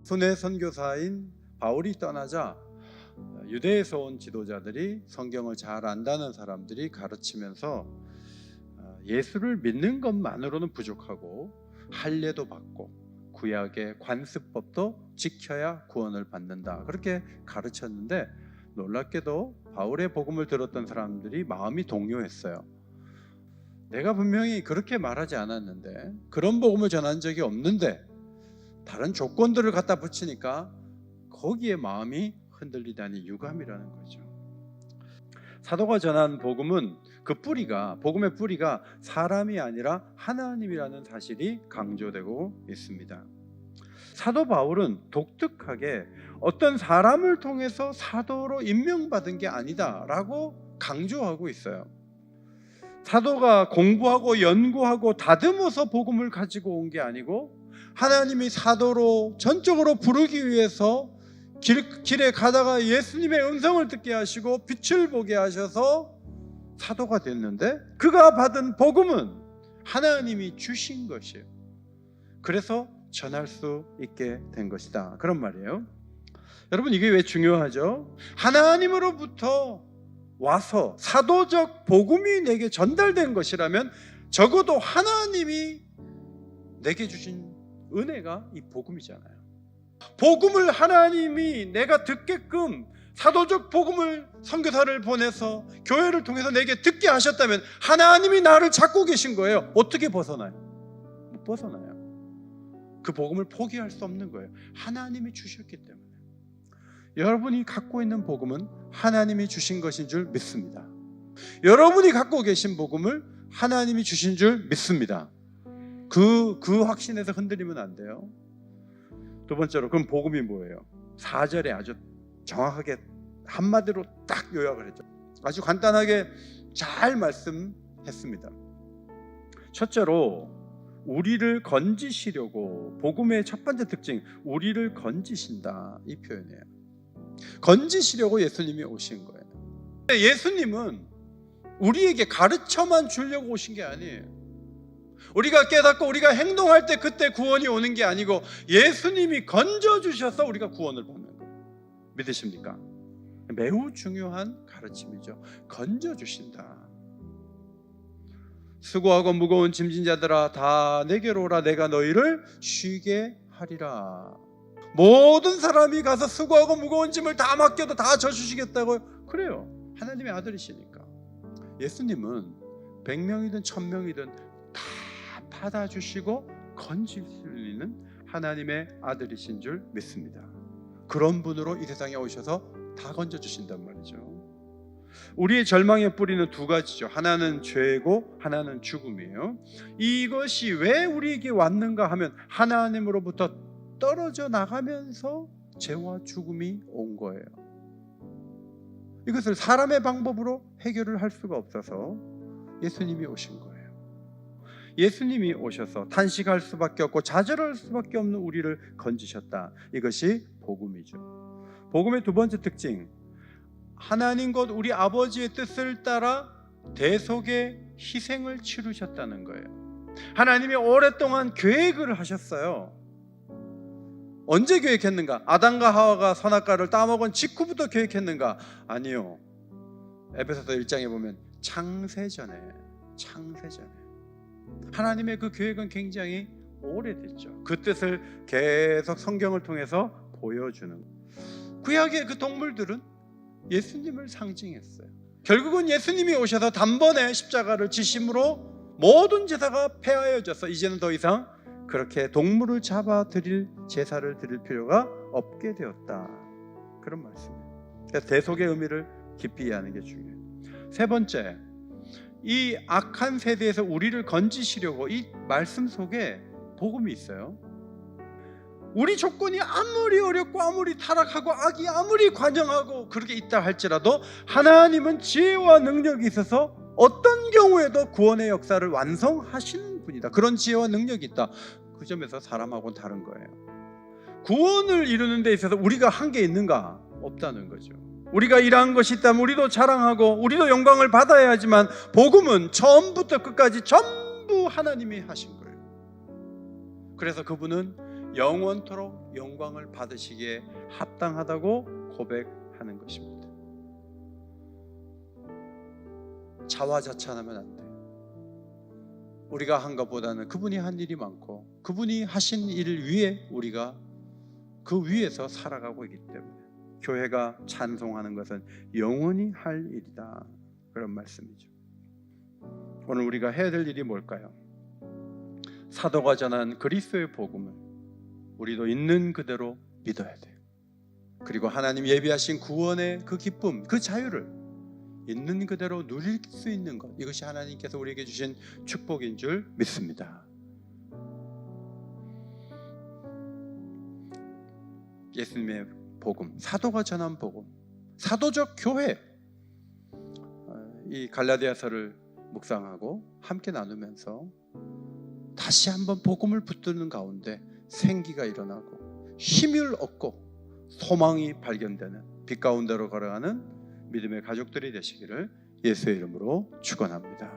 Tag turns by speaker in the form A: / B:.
A: 순회 선교사인 바울이 떠나자 유대에서 온 지도자들이 성경을 잘 안다는 사람들이 가르치면서 예수를 믿는 것만으로는 부족하고 할례도 받고 구약의 관습법도 지켜야 구원을 받는다, 그렇게 가르쳤는데 놀랍게도 바울의 복음을 들었던 사람들이 마음이 동요했어요. 내가 분명히 그렇게 말하지 않았는데, 그런 복음을 전한 적이 없는데 다른 조건들을 갖다 붙이니까 거기에 마음이 흔들리다니 유감이라는 거죠. 사도가 전한 복음은 복음의 뿌리가 사람이 아니라 하나님이라는 사실이 강조되고 있습니다. 사도 바울은 독특하게 어떤 사람을 통해서 사도로 임명받은 게 아니다라고 강조하고 있어요. 사도가 공부하고 연구하고 다듬어서 복음을 가지고 온 게 아니고, 하나님이 사도로 전적으로 부르기 위해서 길에 가다가 예수님의 음성을 듣게 하시고 빛을 보게 하셔서 사도가 됐는데, 그가 받은 복음은 하나님이 주신 것이에요. 그래서 전할 수 있게 된 것이다, 그런 말이에요. 여러분, 이게 왜 중요하죠? 하나님으로부터 와서 사도적 복음이 내게 전달된 것이라면 적어도 하나님이 내게 주신 은혜가 이 복음이잖아요. 복음을 하나님이 내가 듣게끔 사도적 복음을 선교사를 보내서 교회를 통해서 내게 듣게 하셨다면 하나님이 나를 찾고 계신 거예요. 어떻게 벗어나요? 못 벗어나요. 그 복음을 포기할 수 없는 거예요. 하나님이 주셨기 때문에. 여러분이 갖고 있는 복음은 하나님이 주신 것인 줄 믿습니다. 여러분이 갖고 계신 복음을 하나님이 주신 줄 믿습니다. 그 확신에서 흔들리면 안 돼요. 두 번째로, 그럼 복음이 뭐예요? 4절에 아주 정확하게 한마디로 딱 요약을 했죠. 아주 간단하게 잘 말씀했습니다. 첫째로, 우리를 건지시려고, 복음의 첫 번째 특징, 우리를 건지신다, 이 표현이에요. 건지시려고 예수님이 오신 거예요. 예수님은 우리에게 가르쳐만 주려고 오신 게 아니에요. 우리가 깨닫고 우리가 행동할 때 그때 구원이 오는 게 아니고, 예수님이 건져주셔서 우리가 구원을 받는 거예요. 믿으십니까? 매우 중요한 가르침이죠. 건져주신다. 수고하고 무거운 짐진 자들아 다 내게로 오라, 내가 너희를 쉬게 하리라. 모든 사람이 가서 수고하고 무거운 짐을 다 맡겨도 다 져주시겠다고요? 그래요. 하나님의 아들이시니까. 예수님은 100명이든 1000명이든 다 받아주시고 건질 수 있는 하나님의 아들이신 줄 믿습니다. 그런 분으로 이 세상에 오셔서 다 건져주신단 말이죠. 우리의 절망의 뿌리는 두 가지죠. 하나는 죄고 하나는 죽음이에요. 이것이 왜 우리에게 왔는가 하면 하나님으로부터 떨어져 나가면서 죄와 죽음이 온 거예요. 이것을 사람의 방법으로 해결을 할 수가 없어서 예수님이 오신 거예요. 예수님이 오셔서 탄식할 수밖에 없고 좌절할 수밖에 없는 우리를 건지셨다. 이것이 복음이죠. 복음의 두 번째 특징, 하나님 곧 우리 아버지의 뜻을 따라 대속의 희생을 치르셨다는 거예요. 하나님이 오랫동안 계획을 하셨어요. 언제 계획했는가? 아담과 하와가 선악과를 따먹은 직후부터 계획했는가? 아니요. 에베소서 1장에 보면 창세전에 하나님의 그 계획은 굉장히 오래됐죠. 그 뜻을 계속 성경을 통해서 보여주는. 구약의 그 동물들은 예수님을 상징했어요. 결국은 예수님이 오셔서 단번에 십자가를 지심으로 모든 제사가 폐하여져서 이제는 더 이상 그렇게 동물을 잡아 드릴 제사를 드릴 필요가 없게 되었다, 그런 말씀이에요. 그래서 대속의 의미를 깊이 이해하는 게 중요해요. 세 번째, 이 악한 세대에서 우리를 건지시려고 이 말씀 속에 복음이 있어요. 우리 조건이 아무리 어렵고 아무리 타락하고 악이 아무리 관영하고 그렇게 있다 할지라도 하나님은 지혜와 능력이 있어서 어떤 경우에도 구원의 역사를 완성하시는 분이다. 그런 지혜와 능력이 있다. 그 점에서 사람하고는 다른 거예요. 구원을 이루는 데 있어서 우리가 한 게 있는가? 없다는 거죠. 우리가 일한 것이 있다면 우리도 자랑하고 우리도 영광을 받아야 하지만, 복음은 처음부터 끝까지 전부 하나님이 하신 거예요. 그래서 그분은 영원토록 영광을 받으시기에 합당하다고 고백하는 것입니다. 자화자찬하면 안 돼요. 우리가 한 것보다는 그분이 한 일이 많고 그분이 하신 일을 위해 우리가 그 위에서 살아가고 있기 때문에 교회가 찬송하는 것은 영원히 할 일이다, 그런 말씀이죠. 오늘 우리가 해야 될 일이 뭘까요? 사도가 전한 그리스도의 복음을 우리도 있는 그대로 믿어야 돼요. 그리고 하나님 예비하신 구원의 그 기쁨, 그 자유를 있는 그대로 누릴 수 있는 것, 이것이 하나님께서 우리에게 주신 축복인 줄 믿습니다. 예수님의 복음, 사도가 전한 복음, 사도적 교회, 이 갈라디아서를 묵상하고 함께 나누면서 다시 한번 복음을 붙드는 가운데 생기가 일어나고 힘을 얻고 소망이 발견되는 빛 가운데로 걸어가는 믿음의 가족들이 되시기를 예수의 이름으로 축원합니다.